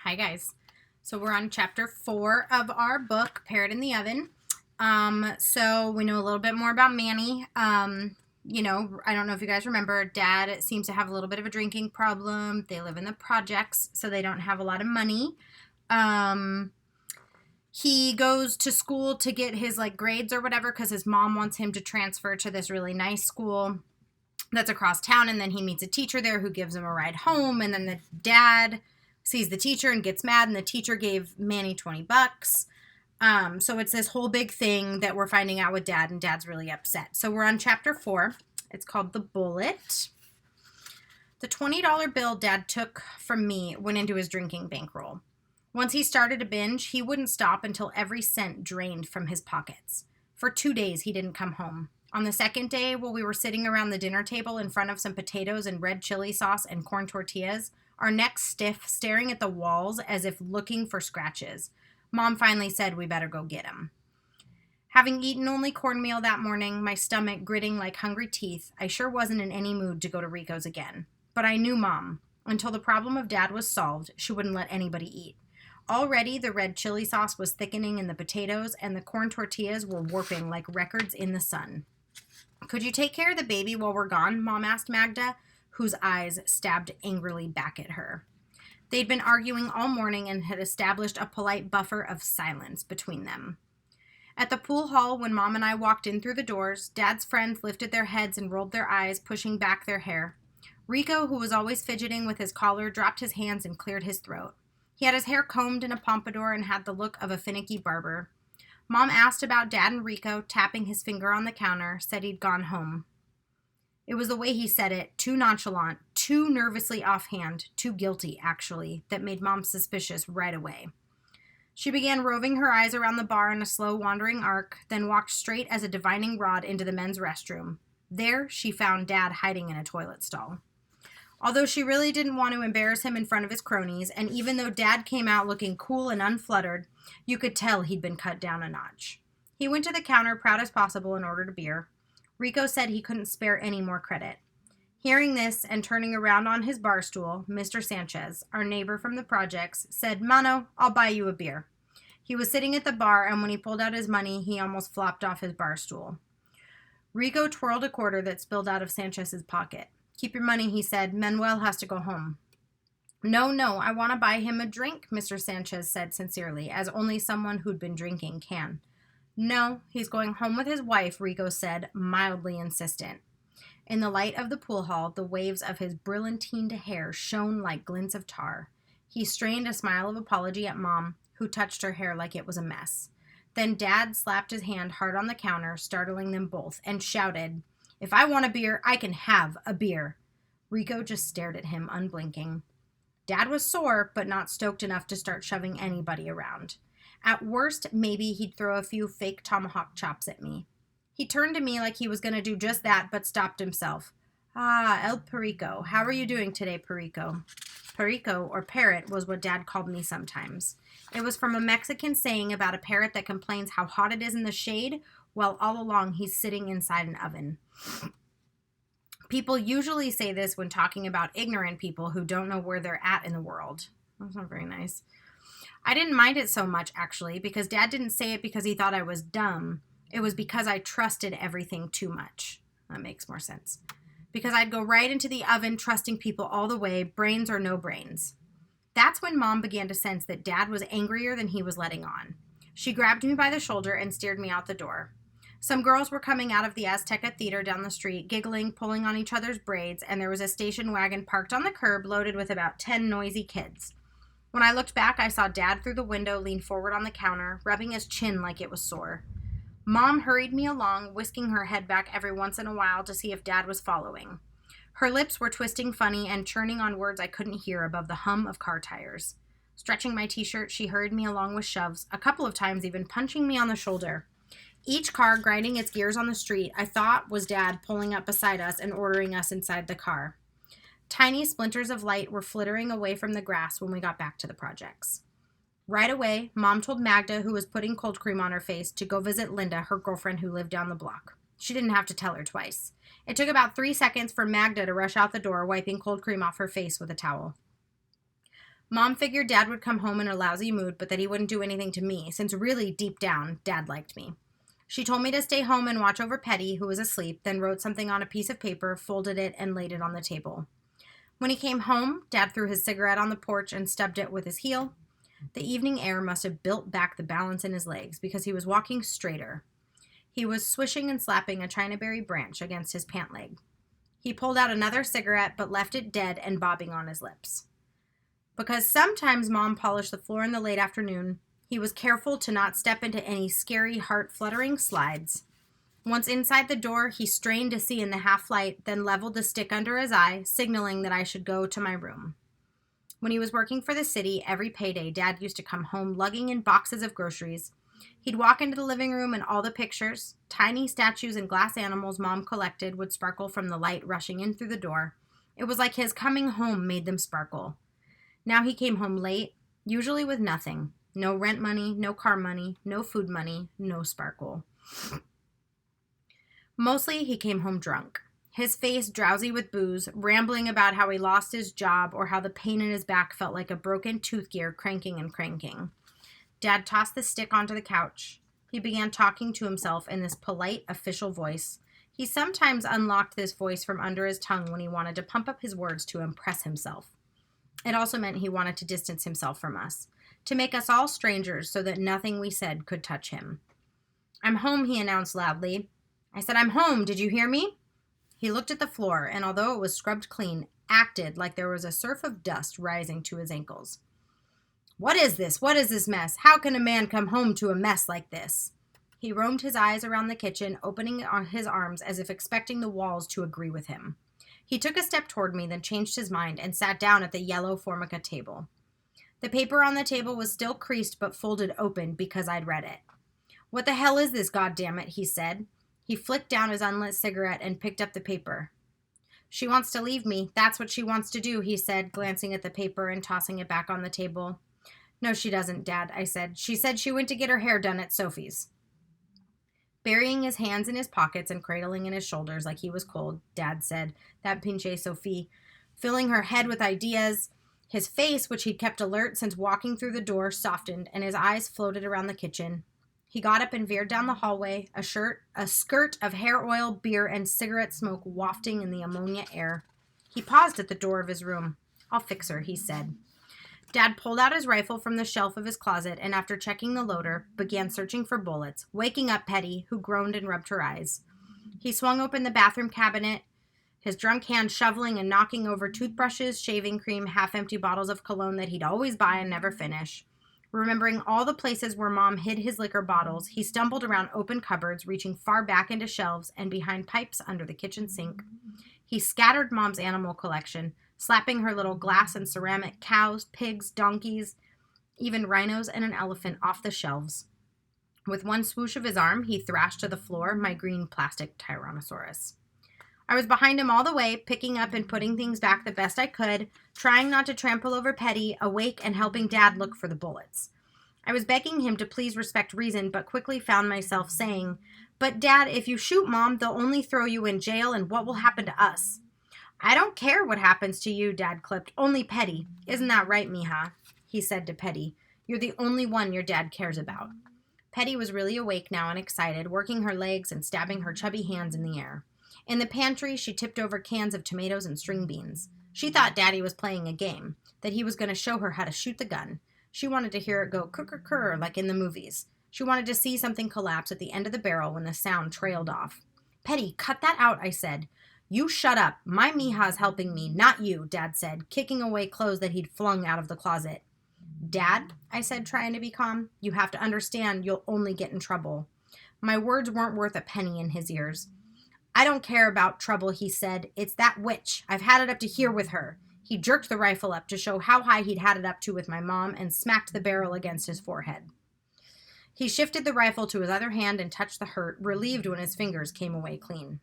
Hi guys. So we're on chapter 4 of our book, Parrot in the Oven. So we know a little bit more about Manny. I don't know if you guys remember, Dad seems to have a little bit of a drinking problem. They live in the projects, so they don't have a lot of money. He goes to school to get his grades or whatever because his mom wants him to transfer to this really nice school that's across town, and then he meets a teacher there who gives him a ride home, and then the dad sees the teacher and gets mad, and the teacher gave Manny $20. So it's this whole big thing that we're finding out with Dad, and Dad's really upset. So we're on chapter 4. It's called The Bullet. The $20 bill Dad took from me went into his drinking bankroll. Once he started a binge, he wouldn't stop until every cent drained from his pockets. For 2 days, he didn't come home. On the second day, while we were sitting around the dinner table in front of some potatoes and red chili sauce and corn tortillas, our necks stiff, staring at the walls as if looking for scratches, Mom finally said we better go get him. Having eaten only cornmeal that morning, my stomach gritting like hungry teeth, I sure wasn't in any mood to go to Rico's again. But I knew Mom. Until the problem of Dad was solved, she wouldn't let anybody eat. Already, the red chili sauce was thickening in the potatoes, and the corn tortillas were warping like records in the sun. "Could you take care of the baby while we're gone?" Mom asked Magda, whose eyes stabbed angrily back at her. They'd been arguing all morning and had established a polite buffer of silence between them. At the pool hall, when Mom and I walked in through the doors, Dad's friends lifted their heads and rolled their eyes, pushing back their hair. Rico, who was always fidgeting with his collar, dropped his hands and cleared his throat. He had his hair combed in a pompadour and had the look of a finicky barber. Mom asked about Dad, and Rico, tapping his finger on the counter, said he'd gone home. It was the way he said it, too nonchalant, too nervously offhand, too guilty, actually, that made Mom suspicious right away. She began roving her eyes around the bar in a slow wandering arc, then walked straight as a divining rod into the men's restroom. There, she found Dad hiding in a toilet stall. Although she really didn't want to embarrass him in front of his cronies, and even though Dad came out looking cool and unfluttered, you could tell he'd been cut down a notch. He went to the counter proud as possible and ordered a beer. Rico said he couldn't spare any more credit. Hearing this and turning around on his bar stool, Mr. Sanchez, our neighbor from the projects, said, "Mano, I'll buy you a beer." He was sitting at the bar, and when he pulled out his money, he almost flopped off his bar stool. Rico twirled a quarter that spilled out of Sanchez's pocket. "Keep your money," he said. "Manuel has to go home." No, I want to buy him a drink," Mr. Sanchez said sincerely, as only someone who'd been drinking can. "No, he's going home with his wife," Rico said, mildly insistent. In the light of the pool hall, the waves of his brillantined hair shone like glints of tar. He strained a smile of apology at Mom, who touched her hair like it was a mess. Then Dad slapped his hand hard on the counter, startling them both, and shouted, "If I want a beer, I can have a beer." Rico just stared at him, unblinking. Dad was sore, but not stoked enough to start shoving anybody around. At worst, maybe he'd throw a few fake tomahawk chops at me. He turned to me like he was going to do just that, but stopped himself. "Ah, El Perico. How are you doing today, Perico?" Perico, or Parrot, was what Dad called me sometimes. It was from a Mexican saying about a parrot that complains how hot it is in the shade, while all along he's sitting inside an oven. People usually say this when talking about ignorant people who don't know where they're at in the world. That's not very nice. I didn't mind it so much, actually, because Dad didn't say it because he thought I was dumb. It was because I trusted everything too much. That makes more sense. Because I'd go right into the oven trusting people all the way, brains or no brains. That's when Mom began to sense that Dad was angrier than he was letting on. She grabbed me by the shoulder and steered me out the door. Some girls were coming out of the Azteca Theater down the street, giggling, pulling on each other's braids, and there was a station wagon parked on the curb loaded with about 10 noisy kids. When I looked back, I saw Dad through the window lean forward on the counter, rubbing his chin like it was sore. Mom hurried me along, whisking her head back every once in a while to see if Dad was following. Her lips were twisting funny and churning on words I couldn't hear above the hum of car tires. Stretching my t-shirt, she hurried me along with shoves, a couple of times even punching me on the shoulder. Each car grinding its gears on the street, I thought was Dad pulling up beside us and ordering us inside the car. Tiny splinters of light were flittering away from the grass when we got back to the projects. Right away, Mom told Magda, who was putting cold cream on her face, to go visit Linda, her girlfriend who lived down the block. She didn't have to tell her twice. It took about 3 seconds for Magda to rush out the door, wiping cold cream off her face with a towel. Mom figured Dad would come home in a lousy mood, but that he wouldn't do anything to me, since really, deep down, Dad liked me. She told me to stay home and watch over Petty, who was asleep, then wrote something on a piece of paper, folded it, and laid it on the table. When he came home, Dad threw his cigarette on the porch and stubbed it with his heel. The evening air must have built back the balance in his legs, because he was walking straighter. He was swishing and slapping a chinaberry branch against his pant leg. He pulled out another cigarette, but left it dead and bobbing on his lips. Because sometimes Mom polished the floor in the late afternoon, he was careful to not step into any scary, heart-fluttering slides. Once inside the door, he strained to see in the half-light, then leveled the stick under his eye, signaling that I should go to my room. When he was working for the city, every payday, Dad used to come home lugging in boxes of groceries. He'd walk into the living room and all the pictures, tiny statues and glass animals Mom collected would sparkle from the light rushing in through the door. It was like his coming home made them sparkle. Now he came home late, usually with nothing. No rent money, no car money, no food money, no sparkle. Mostly he came home drunk, his face drowsy with booze, rambling about how he lost his job or how the pain in his back felt like a broken tooth gear cranking and cranking. Dad tossed the stick onto the couch. He began talking to himself in this polite, official voice. He sometimes unlocked this voice from under his tongue when he wanted to pump up his words to impress himself. It also meant he wanted to distance himself from us, to make us all strangers so that nothing we said could touch him. "I'm home," he announced loudly. I said, "I'm home. Did you hear me?" He looked at the floor, and although it was scrubbed clean, acted like there was a surf of dust rising to his ankles. "What is this? What is this mess? How can a man come home to a mess like this?" He roamed his eyes around the kitchen, opening his arms as if expecting the walls to agree with him. He took a step toward me, then changed his mind and sat down at the yellow Formica table. The paper on the table was still creased but folded open because I'd read it. "What the hell is this, goddammit?" he said. He flicked down his unlit cigarette and picked up the paper. "She wants to leave me. That's what she wants to do," he said, glancing at the paper and tossing it back on the table. "No, she doesn't, Dad," I said. "She said she went to get her hair done at Sophie's." Burying his hands in his pockets and cradling in his shoulders like he was cold, Dad said, "That pinche Sophie," filling her head with ideas. His face, which he'd kept alert since walking through the door, softened, and his eyes floated around the kitchen. He got up and veered down the hallway, a skirt of hair oil, beer, and cigarette smoke wafting in the ammonia air. He paused at the door of his room. "I'll fix her," he said. Dad pulled out his rifle from the shelf of his closet and, after checking the loader, began searching for bullets, waking up Petty, who groaned and rubbed her eyes. He swung open the bathroom cabinet, his drunk hand shoveling and knocking over toothbrushes, shaving cream, half-empty bottles of cologne that he'd always buy and never finish. Remembering all the places where Mom hid his liquor bottles, he stumbled around open cupboards, reaching far back into shelves and behind pipes under the kitchen sink. He scattered Mom's animal collection, slapping her little glass and ceramic cows, pigs, donkeys, even rhinos and an elephant off the shelves. With one swoosh of his arm, he thrashed to the floor my green plastic Tyrannosaurus. I was behind him all the way, picking up and putting things back the best I could, trying not to trample over Petty, awake and helping Dad look for the bullets. I was begging him to please respect reason, but quickly found myself saying, "But Dad, if you shoot Mom, they'll only throw you in jail, and what will happen to us?" "I don't care what happens to you," Dad clipped. "Only Petty. Isn't that right, mija?" He said to Petty. "You're the only one your dad cares about." Petty was really awake now and excited, working her legs and stabbing her chubby hands in the air. In the pantry, she tipped over cans of tomatoes and string beans. She thought Daddy was playing a game, that he was going to show her how to shoot the gun. She wanted to hear it go kurr like in the movies. She wanted to see something collapse at the end of the barrel when the sound trailed off. "Petty, cut that out," I said. "You shut up. My mija's helping me, not you," Dad said, kicking away clothes that he'd flung out of the closet. "Dad," I said, trying to be calm, "you have to understand you'll only get in trouble." My words weren't worth a penny in his ears. "I don't care about trouble," he said. "It's that witch. I've had it up to here with her." He jerked the rifle up to show how high he'd had it up to with my mom and smacked the barrel against his forehead. He shifted the rifle to his other hand and touched the hurt, relieved when his fingers came away clean.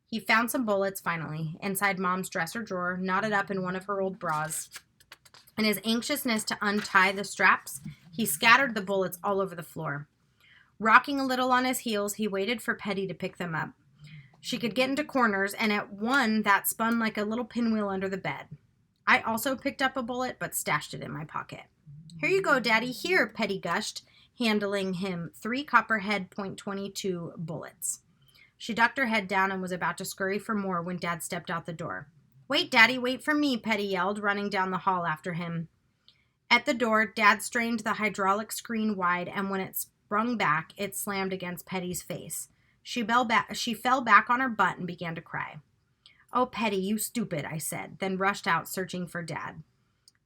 He found some bullets, finally, inside Mom's dresser drawer, knotted up in one of her old bras. In his anxiousness to untie the straps, he scattered the bullets all over the floor. Rocking a little on his heels, he waited for Petty to pick them up. She could get into corners, and at one that spun like a little pinwheel under the bed. I also picked up a bullet, but stashed it in my pocket. Here you go, Daddy. Here, Petty gushed, handling him 3 Copperhead .22 bullets. She ducked her head down and was about to scurry for more when Dad stepped out the door. Wait, Daddy, wait for me, Petty yelled, running down the hall after him. At the door, Dad strained the hydraulic screen wide, and when it sprung back, it slammed against Petty's face. She fell back on her butt and began to cry. Oh, Petty, you stupid, I said, then rushed out searching for Dad.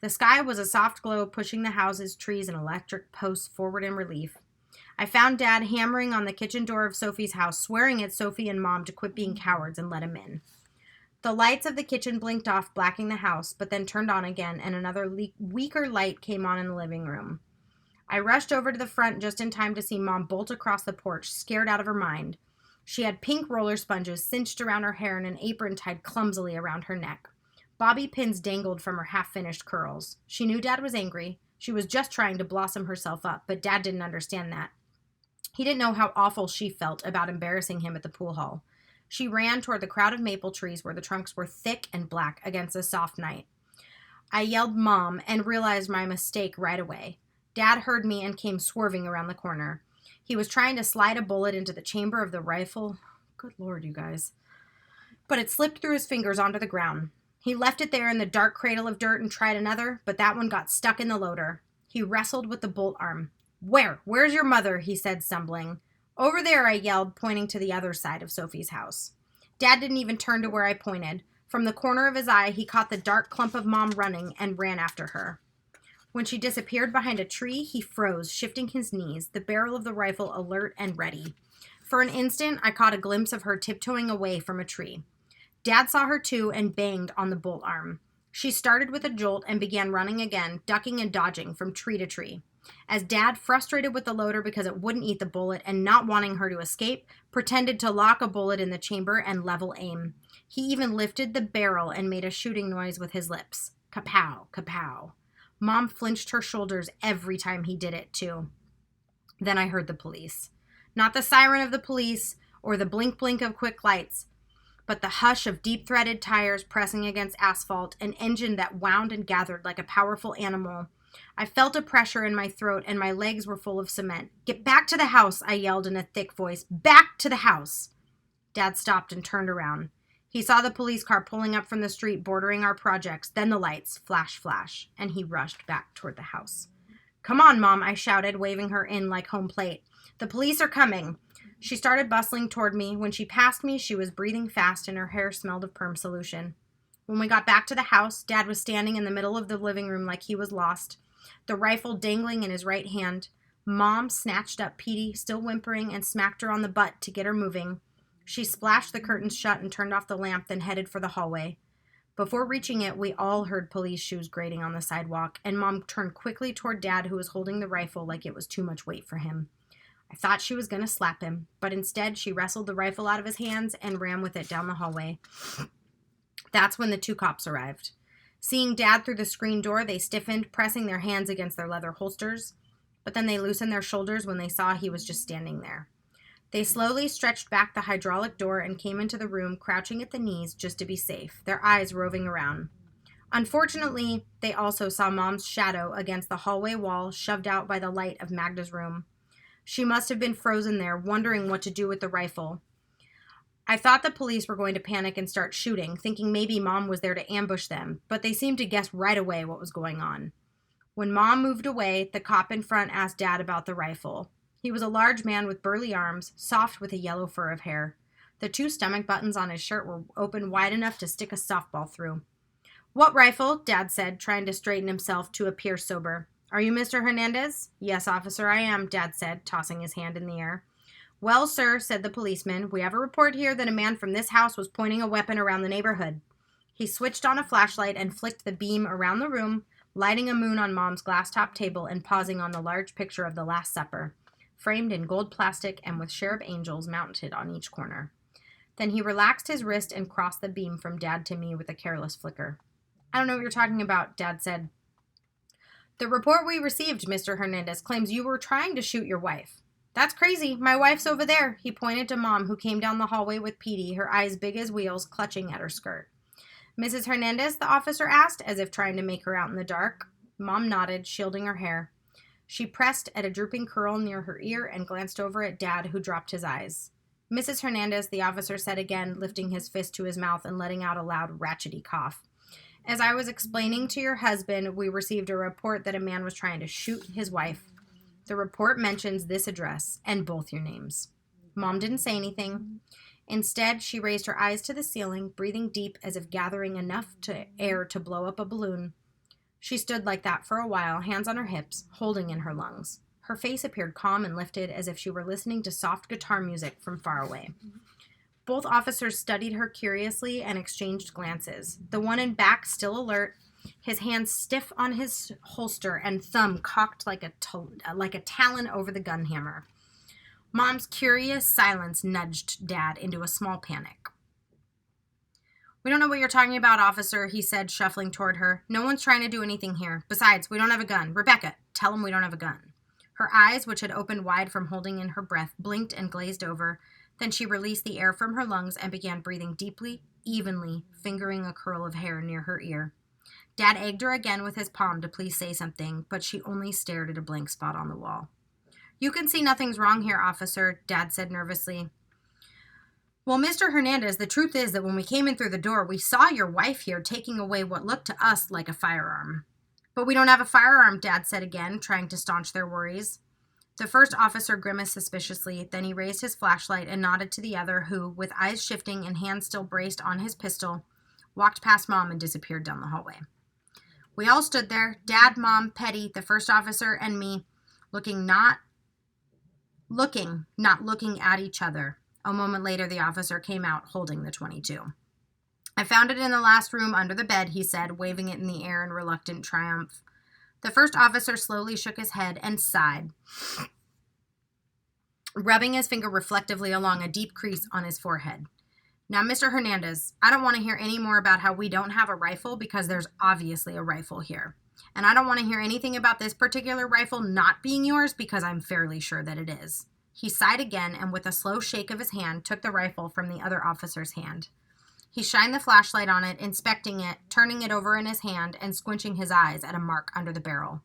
The sky was a soft glow, pushing the houses, trees, and electric posts forward in relief. I found Dad hammering on the kitchen door of Sophie's house, swearing at Sophie and Mom to quit being cowards and let him in. The lights of the kitchen blinked off, blacking the house, but then turned on again, and another weaker light came on in the living room. I rushed over to the front just in time to see Mom bolt across the porch, scared out of her mind. She had pink roller sponges cinched around her hair and an apron tied clumsily around her neck. Bobby pins dangled from her half-finished curls. She knew Dad was angry. She was just trying to blossom herself up, but Dad didn't understand that. He didn't know how awful she felt about embarrassing him at the pool hall. She ran toward the crowd of maple trees where the trunks were thick and black against a soft night. I yelled Mom and realized my mistake right away. Dad heard me and came swerving around the corner. He was trying to slide a bullet into the chamber of the rifle. Good Lord, you guys. But it slipped through his fingers onto the ground. He left it there in the dark cradle of dirt and tried another, but that one got stuck in the loader. He wrestled with the bolt arm. Where's your mother? He said, stumbling. Over there, I yelled, pointing to the other side of Sophie's house. Dad didn't even turn to where I pointed. From the corner of his eye, he caught the dark clump of Mom running and ran after her. When she disappeared behind a tree, he froze, shifting his knees, the barrel of the rifle alert and ready. For an instant, I caught a glimpse of her tiptoeing away from a tree. Dad saw her too and banged on the bolt arm. She started with a jolt and began running again, ducking and dodging from tree to tree. As Dad, frustrated with the loader because it wouldn't eat the bullet and not wanting her to escape, pretended to lock a bullet in the chamber and level aim. He even lifted the barrel and made a shooting noise with his lips. Kapow, kapow. Mom flinched her shoulders every time he did it, too. Then I heard the police. Not the siren of the police or the blink-blink of quick lights, but the hush of deep-threaded tires pressing against asphalt, an engine that wound and gathered like a powerful animal. I felt a pressure in my throat and my legs were full of cement. Get back to the house, I yelled in a thick voice. Back to the house. Dad stopped and turned around. He saw the police car pulling up from the street bordering our projects, then the lights, flash, flash, and he rushed back toward the house. Come on, Mom, I shouted, waving her in like home plate. The police are coming. She started bustling toward me. When she passed me, she was breathing fast and her hair smelled of perm solution. When we got back to the house, Dad was standing in the middle of the living room like he was lost, the rifle dangling in his right hand. Mom snatched up Petey, still whimpering, and smacked her on the butt to get her moving. She splashed the curtains shut and turned off the lamp, then headed for the hallway. Before reaching it, we all heard police shoes grating on the sidewalk, and Mom turned quickly toward Dad, who was holding the rifle like it was too much weight for him. I thought she was going to slap him, but instead she wrestled the rifle out of his hands and ran with it down the hallway. That's when the 2 cops arrived. Seeing Dad through the screen door, they stiffened, pressing their hands against their leather holsters, but then they loosened their shoulders when they saw he was just standing there. They slowly stretched back the hydraulic door and came into the room, crouching at the knees just to be safe, their eyes roving around. Unfortunately, they also saw Mom's shadow against the hallway wall, shoved out by the light of Magda's room. She must have been frozen there, wondering what to do with the rifle. I thought the police were going to panic and start shooting, thinking maybe Mom was there to ambush them, but they seemed to guess right away what was going on. When Mom moved away, the cop in front asked Dad about the rifle. He was a large man with burly arms, soft with a yellow fur of hair. The 2 stomach buttons on his shirt were open wide enough to stick a softball through. What rifle? Dad said, trying to straighten himself to appear sober. Are you Mr. Hernandez? Yes, officer, I am, Dad said, tossing his hand in the air. Well, sir, said the policeman, we have a report here that a man from this house was pointing a weapon around the neighborhood. He switched on a flashlight and flicked the beam around the room, lighting a moon on Mom's glass-top table and pausing on the large picture of the Last Supper, framed in gold plastic and with cherub angels mounted on each corner. Then he relaxed his wrist and crossed the beam from Dad to me with a careless flicker. I don't know what you're talking about, Dad said. The report we received, Mr. Hernandez, claims you were trying to shoot your wife. That's crazy. My wife's over there. He pointed to Mom, who came down the hallway with Petey, her eyes big as wheels, clutching at her skirt. Mrs. Hernandez, the officer asked, as if trying to make her out in the dark. Mom nodded, shielding her hair. She pressed at a drooping curl near her ear and glanced over at Dad, who dropped his eyes. Mrs. Hernandez, the officer said again, lifting his fist to his mouth and letting out a loud, ratchety cough. As I was explaining to your husband, we received a report that a man was trying to shoot his wife. The report mentions this address and both your names. Mom didn't say anything. Instead, she raised her eyes to the ceiling, breathing deep as if gathering enough air to blow up a balloon. She stood like that for a while, hands on her hips, holding in her lungs. Her face appeared calm and lifted as if she were listening to soft guitar music from far away. Both officers studied her curiously and exchanged glances. The one in back still alert, his hands stiff on his holster and thumb cocked like a talon over the gun hammer. Mom's curious silence nudged Dad into a small panic. We don't know what you're talking about, officer, he said, shuffling toward her. No one's trying to do anything here. Besides, we don't have a gun. Rebecca, tell him we don't have a gun. Her eyes, which had opened wide from holding in her breath, blinked and glazed over. Then she released the air from her lungs and began breathing deeply, evenly, fingering a curl of hair near her ear. Dad egged her again with his palm to please say something, but she only stared at a blank spot on the wall. You can see nothing's wrong here, officer, Dad said nervously. Well, Mr. Hernandez, the truth is that when we came in through the door, we saw your wife here taking away what looked to us like a firearm. But we don't have a firearm, Dad said again, trying to staunch their worries. The first officer grimaced suspiciously, then he raised his flashlight and nodded to the other who, with eyes shifting and hands still braced on his pistol, walked past Mom and disappeared down the hallway. We all stood there, Dad, Mom, Petty, the first officer, and me, not looking at each other. A moment later, the officer came out holding the .22. I found it in the last room under the bed, he said, waving it in the air in reluctant triumph. The first officer slowly shook his head and sighed, rubbing his finger reflectively along a deep crease on his forehead. Now, Mr. Hernandez, I don't want to hear any more about how we don't have a rifle because there's obviously a rifle here. And I don't want to hear anything about this particular rifle not being yours because I'm fairly sure that it is. He sighed again and with a slow shake of his hand took the rifle from the other officer's hand. He shined the flashlight on it, inspecting it, turning it over in his hand, and squinching his eyes at a mark under the barrel.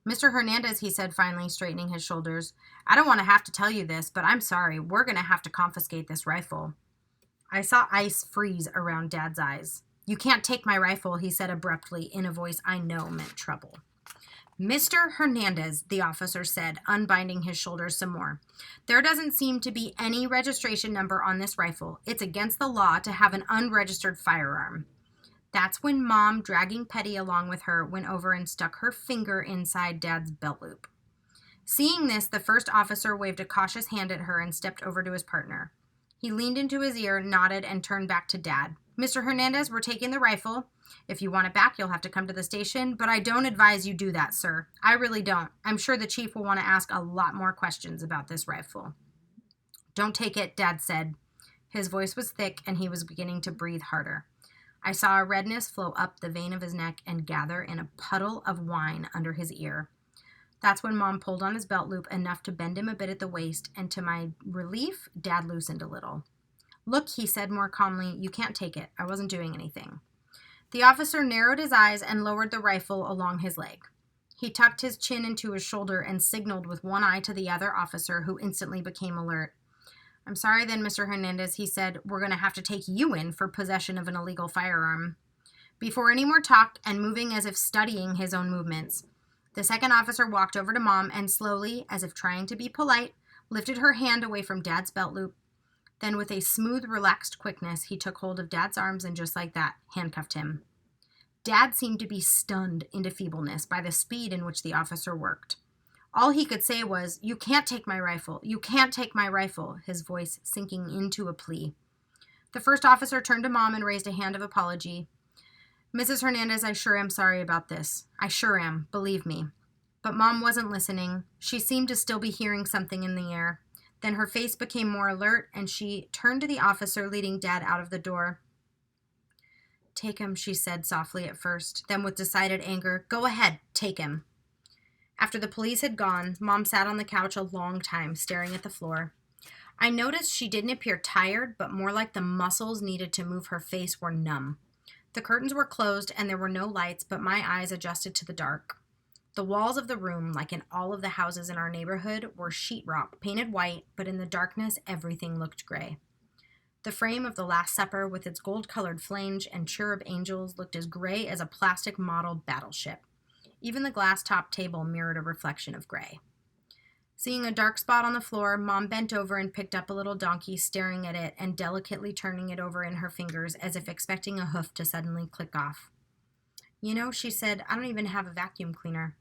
Mr. Hernandez, he said finally, straightening his shoulders, I don't want to have to tell you this, but I'm sorry, we're going to have to confiscate this rifle. I saw ice freeze around Dad's eyes. You can't take my rifle, he said abruptly, in a voice I know meant trouble. Mr. Hernandez, the officer said, unbinding his shoulders some more. There doesn't seem to be any registration number on this rifle. It's against the law to have an unregistered firearm. That's when Mom, dragging Petty along with her, went over and stuck her finger inside Dad's belt loop. Seeing this, the first officer waved a cautious hand at her and stepped over to his partner. He leaned into his ear, nodded, and turned back to Dad. Mr. Hernandez, we're taking the rifle. If you want it back, you'll have to come to the station, but I don't advise you do that, sir. I really don't. I'm sure the chief will want to ask a lot more questions about this rifle. Don't take it, Dad said. His voice was thick, and he was beginning to breathe harder. I saw a redness flow up the vein of his neck and gather in a puddle of wine under his ear. That's when Mom pulled on his belt loop enough to bend him a bit at the waist, and to my relief, Dad loosened a little. Look, he said more calmly, you can't take it. I wasn't doing anything. The officer narrowed his eyes and lowered the rifle along his leg. He tucked his chin into his shoulder and signaled with one eye to the other officer, who instantly became alert. I'm sorry then, Mr. Hernandez, he said. We're going to have to take you in for possession of an illegal firearm. Before any more talk, and moving as if studying his own movements, the second officer walked over to Mom and slowly, as if trying to be polite, lifted her hand away from Dad's belt loop. Then with a smooth, relaxed quickness, he took hold of Dad's arms and just like that, handcuffed him. Dad seemed to be stunned into feebleness by the speed in which the officer worked. All he could say was, you can't take my rifle. You can't take my rifle, his voice sinking into a plea. The first officer turned to Mom and raised a hand of apology. Mrs. Hernandez, I sure am sorry about this. I sure am, believe me. But Mom wasn't listening. She seemed to still be hearing something in the air. Then her face became more alert, and she turned to the officer leading Dad out of the door. Take him, she said softly at first, then with decided anger, go ahead, take him. After the police had gone, Mom sat on the couch a long time, staring at the floor. I noticed she didn't appear tired, but more like the muscles needed to move her face were numb. The curtains were closed and there were no lights, but my eyes adjusted to the dark. The walls of the room, like in all of the houses in our neighborhood, were sheetrock, painted white, but in the darkness everything looked gray. The frame of the Last Supper, with its gold-colored flange and cherub angels, looked as gray as a plastic model battleship. Even the glass-topped table mirrored a reflection of gray. Seeing a dark spot on the floor, Mom bent over and picked up a little donkey, staring at it and delicately turning it over in her fingers as if expecting a hoof to suddenly click off. You know, she said, I don't even have a vacuum cleaner.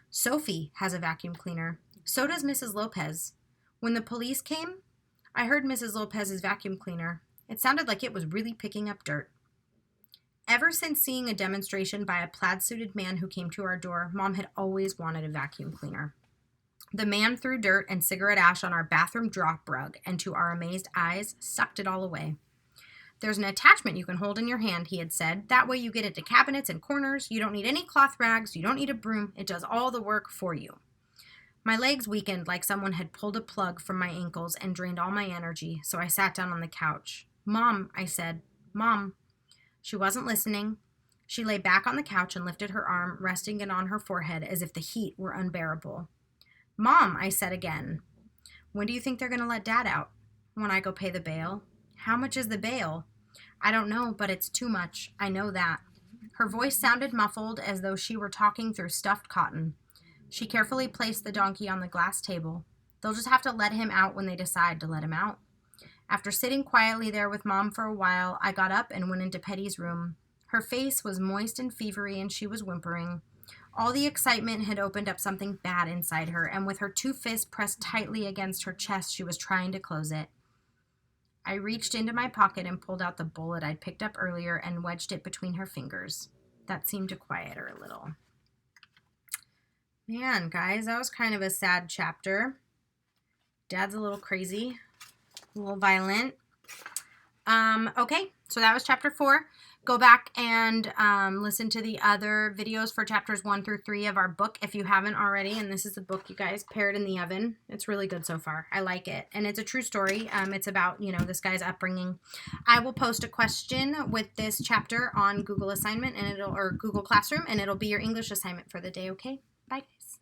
Sophie has a vacuum cleaner. So does Mrs. Lopez. When the police came, I heard Mrs. Lopez's vacuum cleaner. It sounded like it was really picking up dirt. Ever since seeing a demonstration by a plaid-suited man who came to our door, Mom had always wanted a vacuum cleaner. The man threw dirt and cigarette ash on our bathroom drop rug and, to our amazed eyes, sucked it all away. There's an attachment you can hold in your hand, he had said. That way you get into cabinets and corners. You don't need any cloth rags. You don't need a broom. It does all the work for you. My legs weakened like someone had pulled a plug from my ankles and drained all my energy, so I sat down on the couch. Mom, I said. Mom. She wasn't listening. She lay back on the couch and lifted her arm, resting it on her forehead as if the heat were unbearable. Mom, I said again. When do you think they're going to let Dad out? When I go pay the bail. How much is the bail? I don't know, but it's too much. I know that. Her voice sounded muffled as though she were talking through stuffed cotton. She carefully placed the donkey on the glass table. They'll just have to let him out when they decide to let him out. After sitting quietly there with Mom for a while, I got up and went into Petty's room. Her face was moist and fevery, and she was whimpering. All the excitement had opened up something bad inside her, and with her two fists pressed tightly against her chest, she was trying to close it. I reached into my pocket and pulled out the bullet I'd picked up earlier and wedged it between her fingers. That seemed to quiet her a little. Man, guys, that was kind of a sad chapter. Dad's a little crazy, a little violent. Okay, so that was chapter 4. Go back and listen to the other videos for chapters 1 through 3 of our book if you haven't already. And this is the book, you guys, Parrot in the Oven. It's really good so far. I like it. And it's a true story. It's about, this guy's upbringing. I will post a question with this chapter on Google Assignment or Google Classroom, and it'll be your English assignment for the day, okay? Bye, guys.